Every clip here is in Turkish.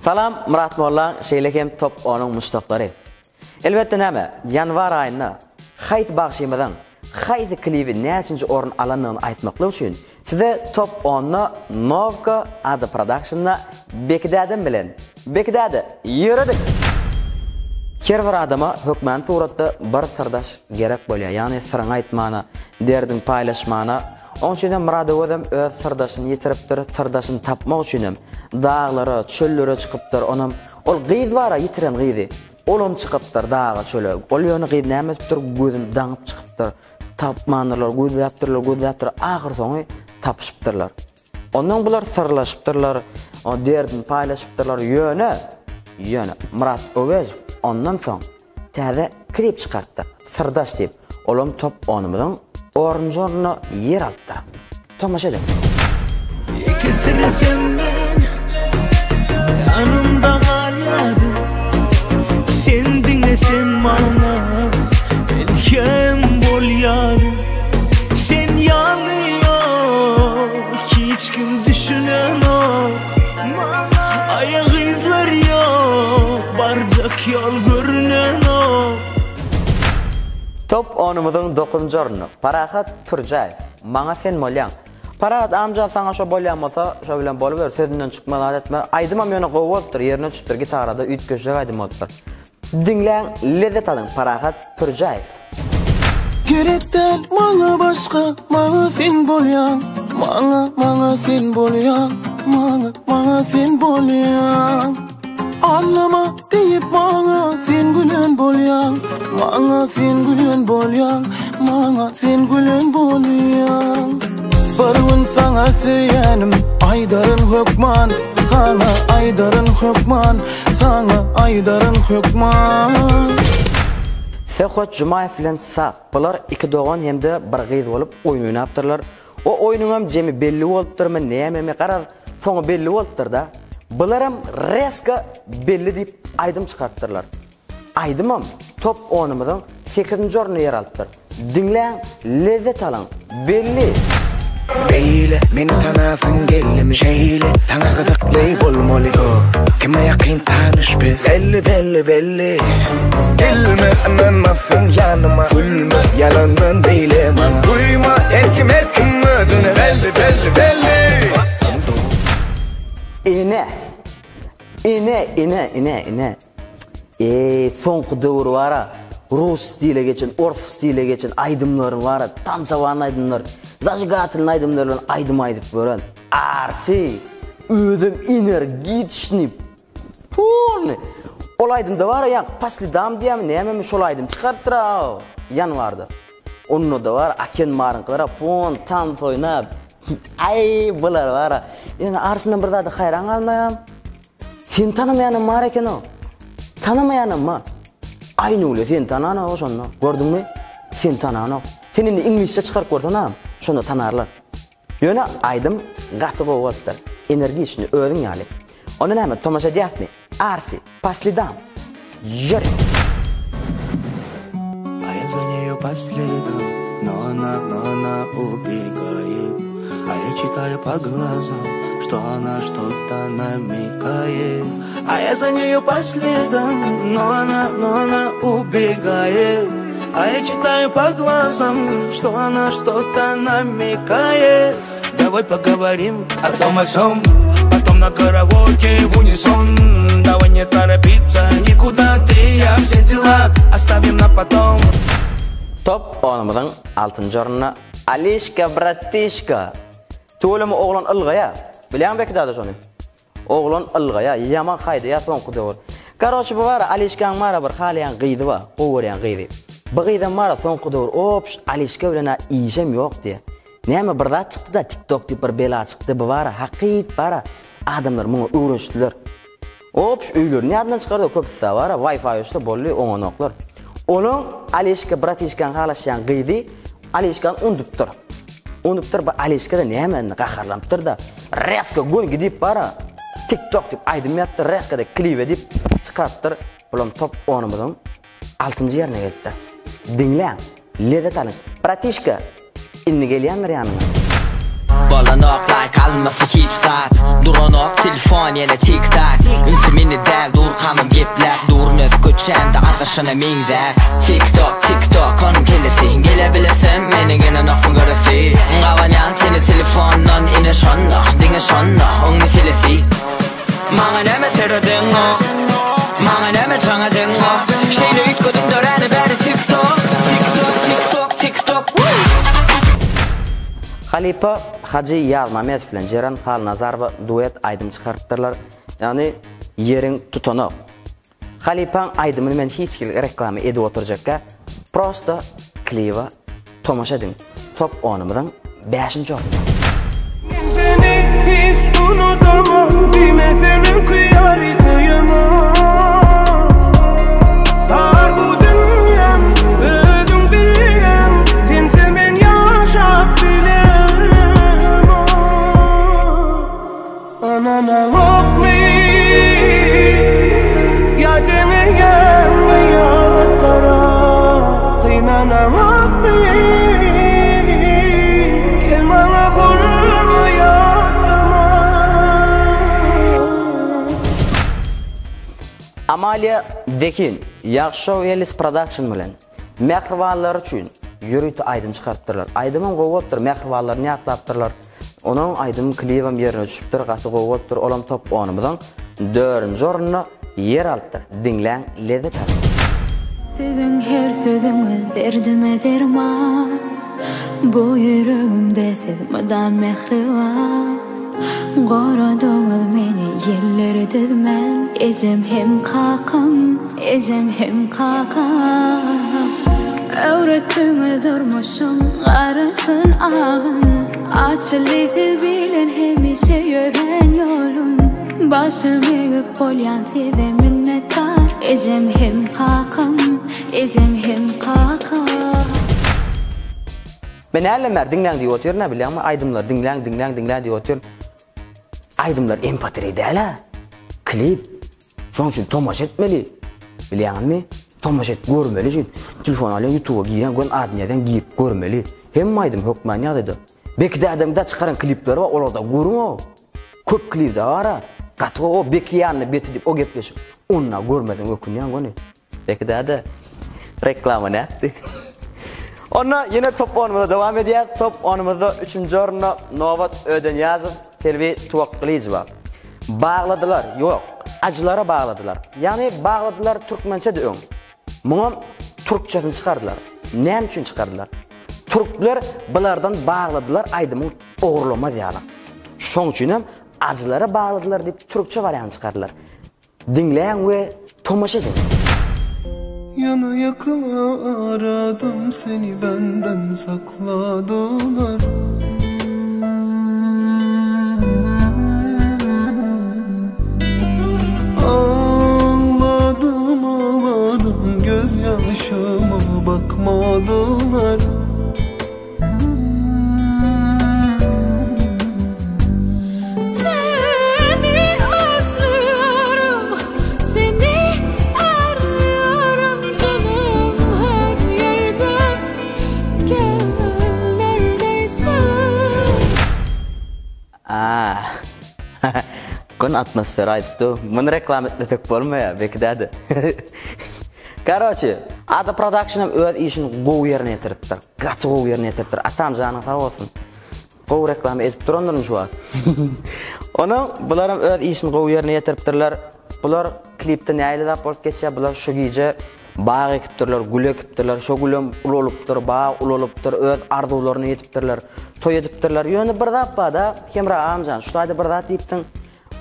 Salam, Murat Mollan, Şeylekem top onun mustaqları. Elbette näme, yanvar ayına hayt bağışymadan, hayt klibi näçinji orun alanını aytmakla üçün size top 10'na Novka adı production'na bekdadım bilen. Bekdadı, yürüdük. Her bir adama hökmen suratda bir sırdaş gerek bolýar. Yani sırrın aytmana, derdin paylaşmana. Onun için Murad özüm öz sırdaşını yitiripdir, sırdaşını tapmak üçün dağlara, çöllere çıkıpdır. Onam ol gyz bara yitiren gyzy. Olum çıkıpdır dağa çöle. Ol ýöne gyz nämetipdir, gözüm daňyp çıkıpdır. Tapmanırlar, gözläpdirler, ahir soňy tapışıpdyrlar. Ondan bular sırlaşıpdyrlar, o derdin paylaşıpdyrlar. Ýöne Murad Öwezov ondan soň täze klip çıkartdy. Sırdaş diýip. Olum top 10'umyň orunjoruna yer aldı. Tomaşa edin. Kesilsem ben yanımda kalyadım. Sen dinlesen bana elkem bolyadım. Sen yanıyor hiç kim düşünen o. Ayak izler yok barcak yol görünen o. Top 10'umyň 9-njy orunu Parahat Purjaev. Maňa sen bolýan. Parahat amja saňa şo bolýanmasa, şo bilen bolup ber, sözünden çykmagy adetme. Aýdymam ýöne gowupdyr, ýerine çypdyr, gitarada üýtgeşek aýdym otdyr. Dinleň, lezzet alyň Parahat Purjaev. Gerekden maňa başga, maňa sen bolýan. Maňa sen bolýan. Maňa sen bolýan. Anlama deyip maňa sen gülen bolýan. Maňa sen gülen bolýan. Maňa sen gülen bolýan. Bir gün saňa söýänim aýdaryn hökman. Saňa aýdaryn hökman. Saňa aýdaryn hökman. Sehwat Jumayev bilen Saq. Bular iki dogan hemde bir gyz bolup oýnapdyrlar. O oýnyň hem jemi belli bolupdyrmy, näme garar, soňy belli bolupdyr da. Bularam reska belli diýip aýdym çykartdyrlar. Aýdymam top 10'umyň 8-nji oruny yer alypdyr. Dinleň, lezzet alyň. Belli. Beyle, meni tanasın gellim jeyle. Sana gıdıklayıp olmalı kime yakın tanış biz. Belli gelme anlamasın yanıma. Gülme yalandan beyleme. Duyma erkim ödüne. Belli İne. Soňky döwür wara Rus dile geçen, Orf stile geçen aýdymlaryň wara, tansawan aýdymlar, zajgatyl aýdymlar bilen aýdym aýdyp bören. Arsi, özüm energiçni, polny. Ol aýdymda wara ýa pasli dam diýem, näme şol aýdym çykartdyra. Ýan bardy. Onno da war aken marynkylara pon tan toýnap. Ay bular wara. Ýa arsydan bir zady haýran galmaýam. Sen tanımayanım var eken o. Tanımayanım mı? Aynı öyle sen tanana o şonda. Gördün mü? Sen tanana. Senin İngilizce çıkarıp gördün şonda tanarlar. Yöne aydım gatı govatlar. Enerji işini öğren yani. Onun hemen tomaşa diýätmi? Arsi, pasli dam. Yürü. А я за неё по следам, но она убегает. А я читаю по глазам, что она что-то намекает. А я за неё по следам, но она убегает. А я читаю по глазам, что она что-то намекает. Давай поговорим о том о сём, потом на караоке в унисон. Давай не торопиться никуда, ты я все дела оставим на потом. Top 10'umyň 6-njy oruna Alishka Bratishka. Tolamy oglan ylgaya. Bilýän bekdäde şonu. Oglan ylgaya, ýaman haýda ýasoňky döwür. Garoçy bu bar Alishkaň mara bir halyan gyzy bar, gowuryan gyzy. Bu gyzdan mara soňky döwür, ops Alishka bilen işem ýok diýe. Näme bir zat çykdy da TikTok diýip bir bela çykdy. Bu bar hakykat bara adamlar muňa öwrenşdiler. Ops öýlerini ýadydan çykardy, köpüse bar Wi-Fi üstü bolly oňanoklar. Onun Alishka Bratishkan halaşan gyzy Alishkan undypdyr. Undypdyr bu Alishka da näme gaharlanıpdyr da reska gün gidip bara TikTok diýip aýdym ýatdy, reska da klip edip çykartdyr. Bulam top 10'umyň 6-njy ýerine geldi. Dinleň, lezzet alyň. Bratishka inni gelýändir ýanyna. Balanok like alması hiç saat Duranok telefon yine tik tak Ünsimini del dur kanım gepler Durun öz köçemde ataşana mingde TikTok TikTok konum kelesin Gelebilesem meni gene nokun göresi Ngavanyan seni telefondan ine şonna Dine şonna on meselesi Manga neme terodun o Manga neme çangadın o Şeyle ütkodun döreni beri TikTok TikTok TikTok TikTok Halipa Hacı Yalmamet filan Ceren Halnazarova duet aydım çıkarttılar. Yani yerin tutunu. Halipan aydımını men hiç reklamı edip oturacakka prosto kliva tomaşa edin. Top 10'umdan 5. oldu. Seni hiç unutamam, bilmezsenin kıyari sayamam. Dar bu dünyam, özüm bileyim, sense ben yaşap bilem. Anana love me, ya dene yanma ya kara, kıynana love me. Amalia Dekin, Yaxshov Ellis Production bilen mehrvanlar üçün yürütü aydım çıkarttılar. Aydımın qoğuptur, mehrvanlarını yatlaptırlar. Onun aydımın klivim yerine düşüptür, qatı qoğuptur. Olam top 10'umdan 4. ornuna yer alttır. Dinlen, lezzet alır. Sizin her sözünüz derdime derman. Bu yüreğimde sezmeden mehri var. Qoradığımız meni yerlere dözmen. Ecem hem kakam, ecem hem kakam. Öğrettiğimi durmuşum, arasın ağın. Açılıysiz bilen hemişe yören yolun. Başım eğip olyan size minnettar. Ecem hem kakam, ecem hem kakam. Ben ellemer dinlen diye oturuyor, ne bileyim ama aydımlar dinlen diye oturuyor. Aydımlar empatiri değil ha. Klip. Şunun için tomaş etmeli. Biliyor musun? Tomaş et, görmeli için. Telefon alıyor, YouTube'a giren, gön adniyadan giyip görmeli. Hem aydım hükmen ya dedi. Belki de adamda çıkaran klipleri var, orada görün o. Köp klip de var ha. Katı o, belki yanına beti deyip o gepleşim. Onunla görmedin ökünüyen gönü. Belki de adı reklamını etti. Onunla yine top 10'umuzda devam ediyor. Top 10'umuzda 3. ornuna Novat Öden yazıp Telvi Tuvakkiliz var. Bağladılar, yok. Acılara bağladılar. Yani bağladılar Türkmençe de ön. Bunu Türkçesini çıkardılar. Ne için çıkardılar? Türkler bunlardan bağladılar, aydımın oğurlama diyorlar. Şunun için hem acılara bağladılar deyip Türkçe varyantı çıkardılar. Dinleyen ve tomaş edin. Yana yakına aradım seni, benden sakladılar. Ağladım gözyaşıma bakmadılar. Kon atmosfer ayıptı. Bunu reklam etmedik olma ya, belki de adı. Короче, Ada Production'ım öz işini qoğu yerine yetiriptir. Qatı qoğu yerine yetiriptir. Atam canı sağ olsun. Qoğu reklamı edip durandırın şu an. Onun, bularım öz işini qoğu yerine yetiriptirler. Bular klipte neyli da bolup geçse, bular şu gece bağ ekiptirler, gül ekiptirler, şu gülüm ul oluptir, bağ ul oluptir, öz arzularını yetiptirler, toy ediptirler. Yönü bir da da, Kemra amcan, şu tayda bir da deyiptin.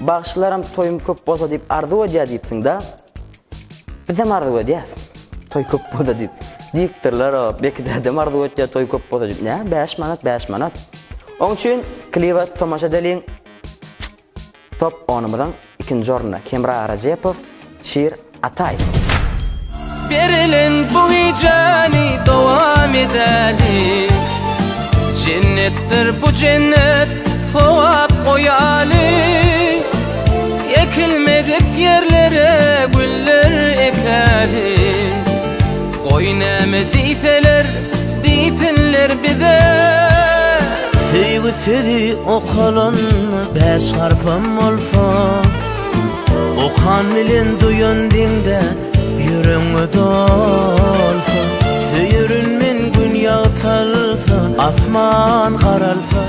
Bağışlarım toyum köp bolsa deyip arzu ediyor deyipsin da. Bizem arzu ediyor. Toy köp bolsa deyip. Deyiptirler o. Belki de adam arzu ediyor toy köp bolsa deyip. Ne? 5 manat. Onun için kliva tomaşa delin. Top 10'umdan 2. ornuna Kemra Racepov, şiir Atay. Verilen bu hicani devam edelim. Cennettir bu cennet, sevap koyali. Ekilmedik yerlere güller ekeli. Koyneme deyfeler bize. Sevgi Sedi okalın beş harpım olsa Okan milin duyun dinde Yürüngü dolsa Söyürün min gün yağtalsa Asman qaralsa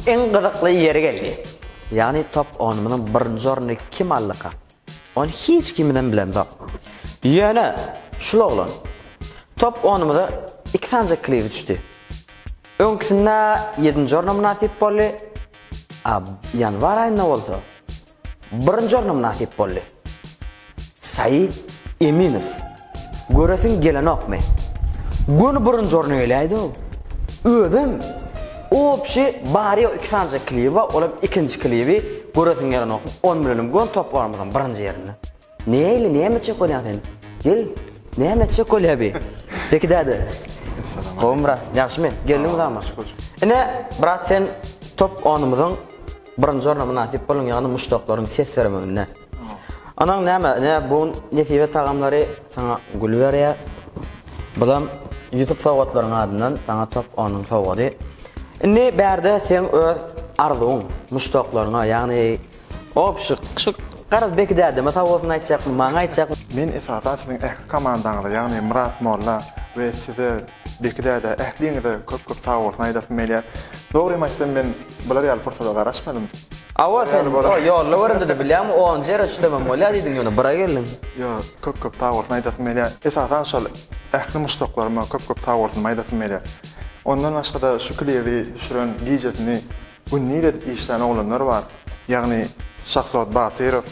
En qızıqlı yeri geldi. Yani top 10'ının birinci ornu kim allıqa? Onu hiç kimden bilen da. Yani şula olan. Top 10'ımda 2 tane klibi düştü. Önkisinde 7. ornu münasip bollu. Yanvar ayında olsa. Birinci ornu münasip bollu. Said Eminov. Göresin gelen okme. Gün birinci ornu geleydi o. Ödüm. O pişi bari o 2 tane klibi var. Olam ikinci klibi. Göresin gelen okme. 10 milyonum gün top 10'ımdan birinci yerine. Neyle neye meçek oluyor sen? Gel. Neye meçek oluyor be? Peki dedi. Qo'm brat, yaxshimi? Keldingmi ama? Ine brat sen top 10'umuzun birinci o'rniga munosib bo'lgan mushtoqlaring ses vermeginde. Anan ne bu nesibe tağamları sana gül veriyor. Bulam YouTube sovg'atlaring adından sana top 10'ning sovg'ati. Ne berde sen öz arzuň, mushtoqlaryňa, yani opşyk, qarab beki dedi. Mesela olsun aytacakmı, maňa aytacakmı? Men esasen sizin komandaňyzda, yani Murat Molla ve size bekide de ehliňizde köp sağ olsun aýdasym meýär. Dogry maçdan men bular ýaly pursata garaşmadym. Awa sen o ýolly göründü bilýärmi? 10 jere işlemem bolýar diýdiň ýöne bira geldim. Yo, köp sağ olsun aýdasym meýär. Esasen şol ehli muştoklarıma köp sağ olsun aýdasym meýär. Ondan başga da şu klibi düşüren gijetini günniýe işlän oglanlar bar. Ýagny Şahzat Batyrov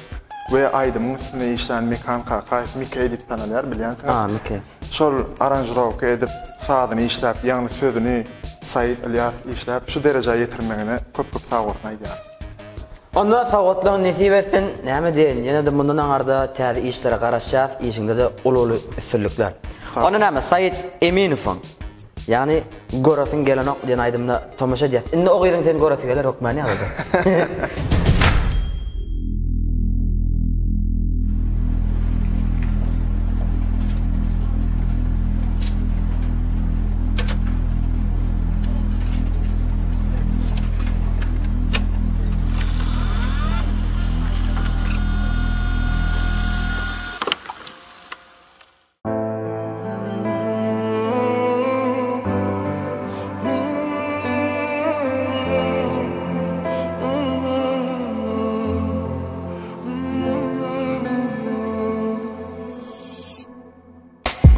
ve Aydymyň üstüne işlän Mekan Kaka, Mike edip tanalýar bilýänsiňiz. Mike. Şol aranjировка edip, sadyny işläp, ýagny sözüni Said İlyas işläp, şu derejeye ýetirmegine köp sağ bolsun aýdýar. Onda sağotlaryň nesip etsin, näme diýen? Ýene de mundan aňarda täze işlere garaşýar, işiňde de ululy üstünlikler. Ona näme Said Eminow. Yani Gorasyň gelen ok diýen aýdymda tomaşa diýär. Indi o ýeriň sen Gorasy geler okmany aldy.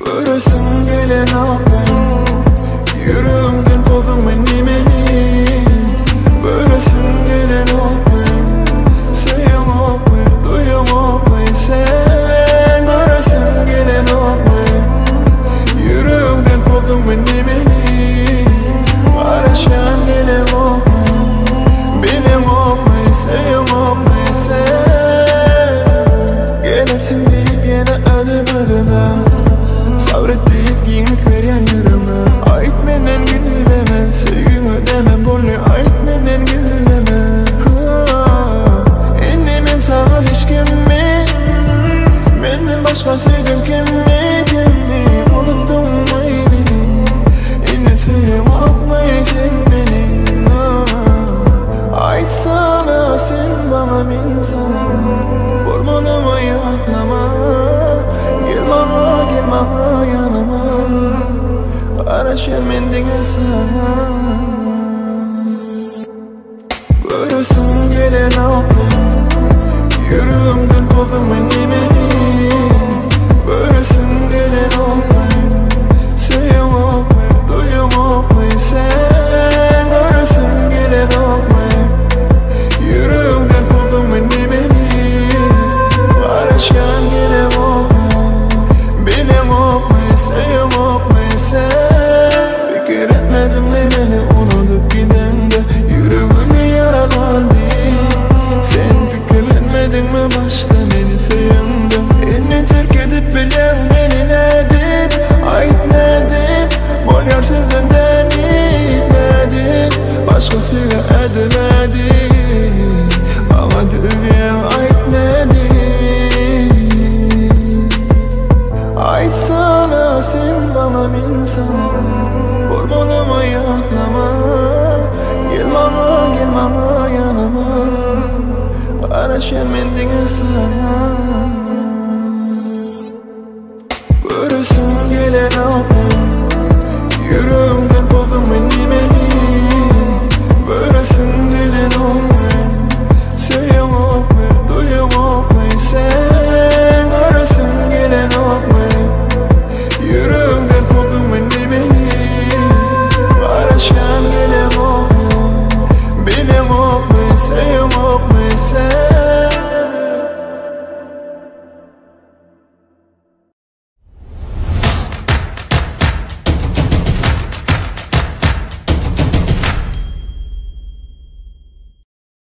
Göresin gelen aklı Yüreğimden kovdum meni Göresin gelen aklı Sevim aklı, duyum aklı Sen göresin gelen aklı Yüreğimden kovdum meni Araşan gelen aklı Benim aklı, sevim aklı Sen gelirsin deyip yine ödeme Sabrettik giyinik veryen yürüme Ait menden gizleme Sevgim ödemem bollu Ait menden gizleme Indi men sana hiç kimmi Menden başka sevdim kimmi Unuttun mu beni Indi sevim akmayı sen beni Ait sana sen bana min sana Bormanama yatlama Gel mama yanıma Araşan mendine sana Göresin gelen aklı Yüreğimden kovdum meni Göresin gelen aklı Sevim aklı, duyum aklı Sen göresin gelen aklı Yüreğimden kovdum meni Araşan gelen aklı Benim aklı, sevim aklı sen Fikir etmedin mi beni unutup gidende Yüreğimi yaralandı Sen fikirlenmedin mi başta beni sevimde Elini terk edip bilen beni nedip Ait nedip Bolyar sözünden gitmedip Başkasıyla edemedip Bana düğüyen ait nedip Ait sana sen bana min sana Hormonuma yatlama mama yanıma Araşan mendine sana Görürsün gelen o